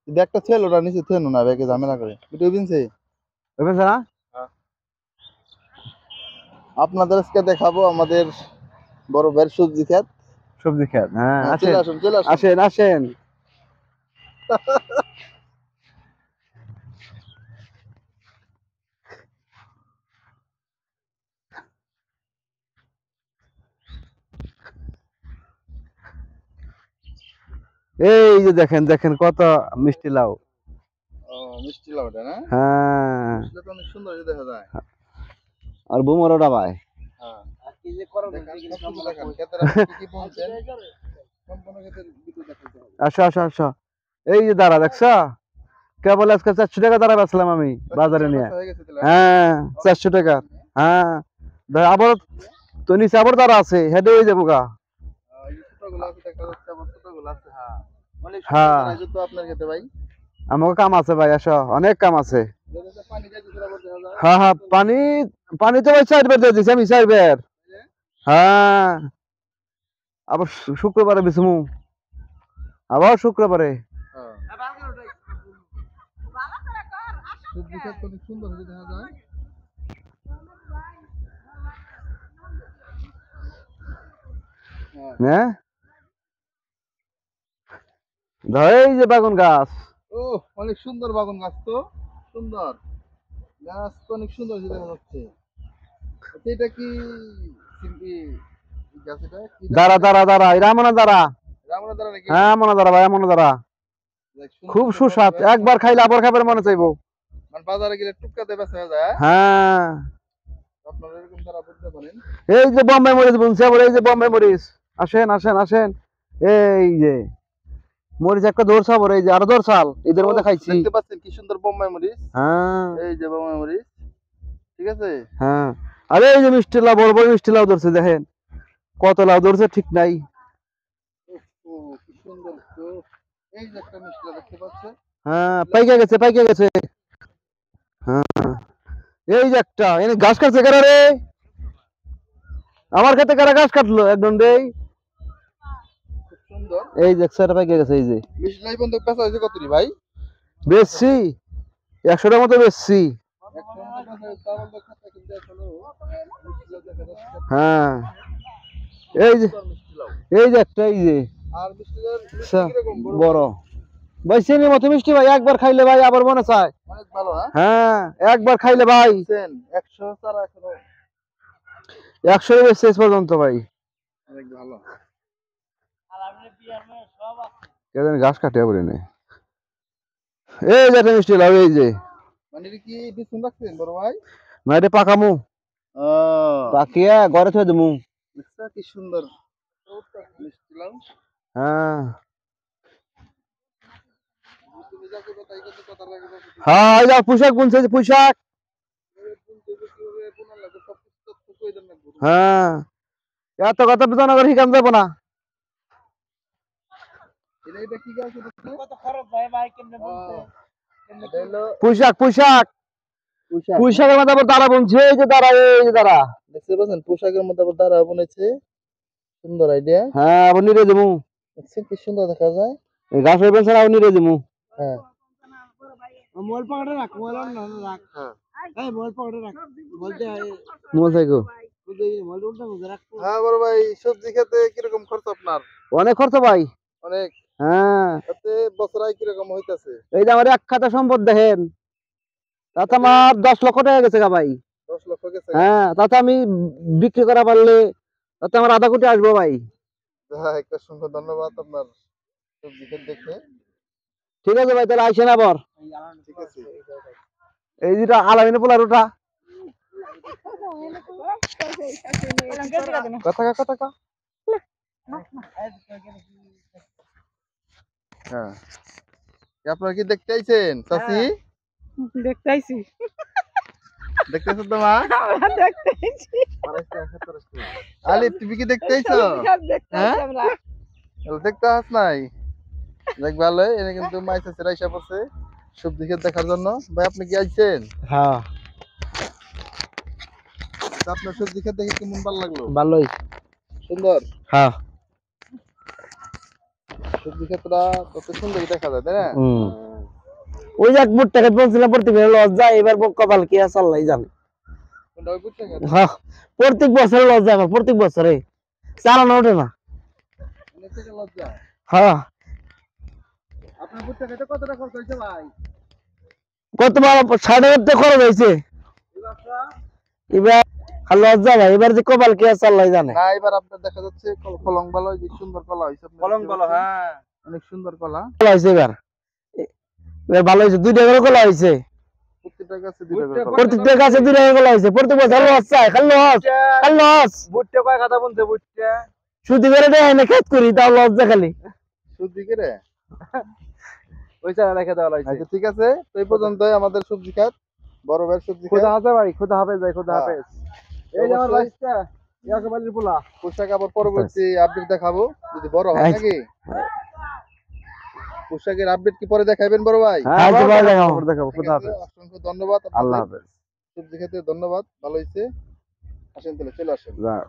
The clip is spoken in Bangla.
একটা ছেলে ওটা নিচে থেনো না ব্যাগে ঝামেলা করে ভিডিও বিনছে না আপনাদের আজকে দেখাবো আমাদের বড় ভাইয়ের সবজি ক্ষেত। হ্যাঁ চলে আসেন আসুন চলে আসুন আসেন আসেন এই যে দেখেন দেখেন কত মিষ্টি লাউ। মিষ্টি লাউটা না হ্যাঁ মিষ্টিটা তো অনেক সুন্দর দেখা যায়। আর বুমরোটা ভাই হ্যাঁ আর কি যে করো দেখেন ক্ষেতের আপনি কি কি বুনছেন সম্পূর্ণ ক্ষেতের ভিডিও দেখাতে হবে। আসো আসো আসো এই যে দাঁড়া দেখছো কেবল আজকে 400 টাকা দাঁড়া বেচলাম আমি বাজারে নিয়ে। হ্যাঁ 400 টাকা। হ্যাঁ আবার তো নিচে আবার দাঁড়া আছে হেঁটে হয়ে যাবো গা। হ্যাঁ আপনার ক্ষেতে ভাই আমাকে কাম আছে ভাই আসো অনেক কাম আছে। হ্যাঁ হ্যাঁ পানি পানি তো ভাই 4 বের দিয়ে দিছি আমি 4 বের। হ্যাঁ আবার শুক্রবারে বিসমু আবার শুক্রবারে। সবজি ক্ষেত অনেক সুন্দর হয়ে দেখা যায়। হ্যাঁ এই যে বাগুন গাছ। ও অনেক সুন্দর বাগুন গাছ তো সুন্দর গাছ তো অনেক সুন্দর দেখা যাচ্ছে। এটা কি গাছ এটা কি দাঁড়া দাঁড়া দাঁড়া এরা মনে দাঁড়া। রামনা দ্বারা নাকি হ্যাঁ মনে দাঁড়া ভাই মনে দাঁড়া খুব সুস্বাদ একবার খাইলে আবার খাবার মনে চাইবো। মানে বাজারে গেলে টুকটাতে বেচা যায়। হ্যাঁ আপনারা এরকম তারা বুঝতে পারেন। এই যে বোম্বাই মরিচ বুনছে আবার এই যে বোম্বাই মরিচ আসেন আসেন আসেন এই যে মরিচ একটা দৌড় আবার এই যে আরো দৌড়াল এদের মধ্যে খাইছি দেখতে পাচ্ছেন কি সুন্দর বোম্বাই মরিচ। হ্যাঁ এই যে বোম্বাই মরিচ ঠিক আছে। হ্যাঁ আরে এই যে মিষ্টি লাউ বড় বড় মিষ্টি লাউ ধরছে দেখেন কত লাউ ধরছে ঠিক নাই। ও কি সুন্দর তো এই যে একটা মিষ্টি লাউ দেখতে পাচ্ছেন। হ্যাঁ পাইকে গেছে। হ্যাঁ এই যে একটা এনে ঘাস কাটছে কারা রে আমার খেতে কারা ঘাস কাটলো একদম রে খুব সুন্দর এই যে একশো পাইকে গেছে এই যে মিষ্টি লাউ বন্ধু বেচা হয়েছে কত রে ভাই? বেচছি 100 টাকার মতো বেচছি। হ্যাঁ এই যে একটা এই যে আর মিষ্টি লাউ কিরকম বড় ভাই চিনির মতো মিষ্টি ভাই একবার খাইলে ভাই আবার মনে চায়। অনেক ভালো হ্যাঁ একবার খাইলে ভাই 100 চারা এখনো 100 বেচছে পর্যন্ত ভাই অনেক ভালো। কেন ঘাস কাটে বলে নে এই যে একটা মিষ্টি লাউ এই যে মানে এটা কি বিছুন রাখছেন বড় ভাই? না এটা পাকামু পাকিয়া ঘরে থই দেমু। দেখছো কি সুন্দর মিষ্টি লাউ। হ্যাঁ হ্যাঁ এই যে পোশাক বুনছে যে পোশাক। হ্যাঁ এত কথা বিধান করে হিকাম যাবো না। পোশাক পোশাক পোশাকের মধ্যে আবার দাঁড়া বুনছে এই যে দাঁড়া এই যে দাঁড়া দেখতে পাচ্ছেন পোশাকের মধ্যে আবার দাঁড়া বুনেছে সুন্দর আইডিয়া। হ্যাঁ আবার নিরে দেবো দেখছেন কি সুন্দর দেখা যায়। এই গাছ হয়ে পেছনে আবার নিরে দেবো। হ্যাঁ মোবাইল পকেটে রাখ মোবাইল না রাখ এই মোবাইল পকেটে রাখ বলতে মোবাইল সাইকো হ্যাঁ বড় ভাই সবজি খেতে কিরকম খরচ আপনার? অনেক খরচ ভাই অনেক। হ্যাঁ তাতে বছর আয় কিরকম হইতাছে? এই যে আমার এক খাতা সম্পদ দেখেন তাতে আমার 10 লক্ষ টাকা গেছে গা ভাই। 10 লক্ষ গেছে? হ্যাঁ তাতে আমি বিক্রি করা পারলে তাতে আমার আধা কোটি আসবো ভাই। একটা অসংখ্য ধন্যবাদ আপনার সবজি ক্ষেত দেখে। ঠিক আছে ভাই তাহলে আইসেন আবার। ঠিক আছে এই যেটা আলামিনে পোলার ওটা কথা হ্যাঁ আপনারা কি দেখতে আইছেন চাচি? দেখতে আইছি দেখতেছ তো মা? দেখতে আইছি আলি তুমি কি দেখতে আইছো? হ্যাঁ দেখতে আস নাই দেখ ভালো এনে কিন্তু মাই চাচি রাইসা পড়ছে সবজি ক্ষেত দেখার জন্য। ভাই আপনি কি আইছেন? হ্যাঁ আপনার সবজি ক্ষেত দেখে কেমন ভালো লাগলো? ভালোই সুন্দর। হ্যাঁ সবজি ক্ষেতটা কত সুন্দর দেখা যায় তাই না? ওই যে এক ভুট্টা খেত বলছিলাম প্রত্যেক লস যায়, এবার কপাল কি আছে আল্লাহ জানে। কোনটা ওই বুঝতে গেছে? হ্যাঁ, প্রত্যেক বছরে লস যায় আমার, প্রত্যেক বছরে চালানো ওঠে না। অনেক টাকা লজ্জা। হ্যাঁ, আপনার বুঝতে গেছে কতটা খরচ হয়েছে ভাই? কতবার 60,000 টাকা খরচ হয়েছে। এই ব্যবসা? এবার আর লস যায় ভাই, এবার যে কপাল কি আছে আল্লাহ জানে। না এবার আপনার দেখা যাচ্ছে কলং ভালো যে সুন্দর কলা হয়েছে। কলম ভালো, হ্যাঁ অনেক সুন্দর কলা। কলা হয়েছে এবার, এবার ভালো হয়েছে, 2 টাকা করে কলা হয়েছে। প্রত্যেকটা গাছে 2 টাকা করে। প্রত্যেকটা গাছে 2 টাকা কলা হয়েছে, প্রত্যেক বছর লস চাই, খালি লস খালি লস। বুটটা কয় কথা বলতে বুটটা সুদি করে দেয় না, খেত করি তাও লস যায় খালি। সবজি কেরে? ওই চারা রেখে দেওয়া লাগছে। আচ্ছা ঠিক আছে, তো এই পর্যন্তই আমাদের সবজি খাত, বড় ভাইয়ের সবজি খোদা খাত। হাফেজ ভাই, খোদা হাফেজ ভাই, খোদা হ্যাঁ। হাফেজ। এই যে আমার অবশ্যই। ভাইস্তা ইয়াকবালির পোলা। পোশাক আবার পরবর্তী আপডেট দেখাবো যদি বড় হয় নাকি। পোশাকের আপডেট কি পরে দেখাবেন বড় ভাই? হ্যাঁ, আবার ভাই দেখাবো। দেখাবো। ঠিক খোদা আছে, হাফেজ। অসংখ্য ধন্যবাদ আল্লাহ আপনাদের হাফেজ। সবজি খেতে ধন্যবাদ, ভালো হয়েছে। আসেন তাহলে চলে আসেন। যাও।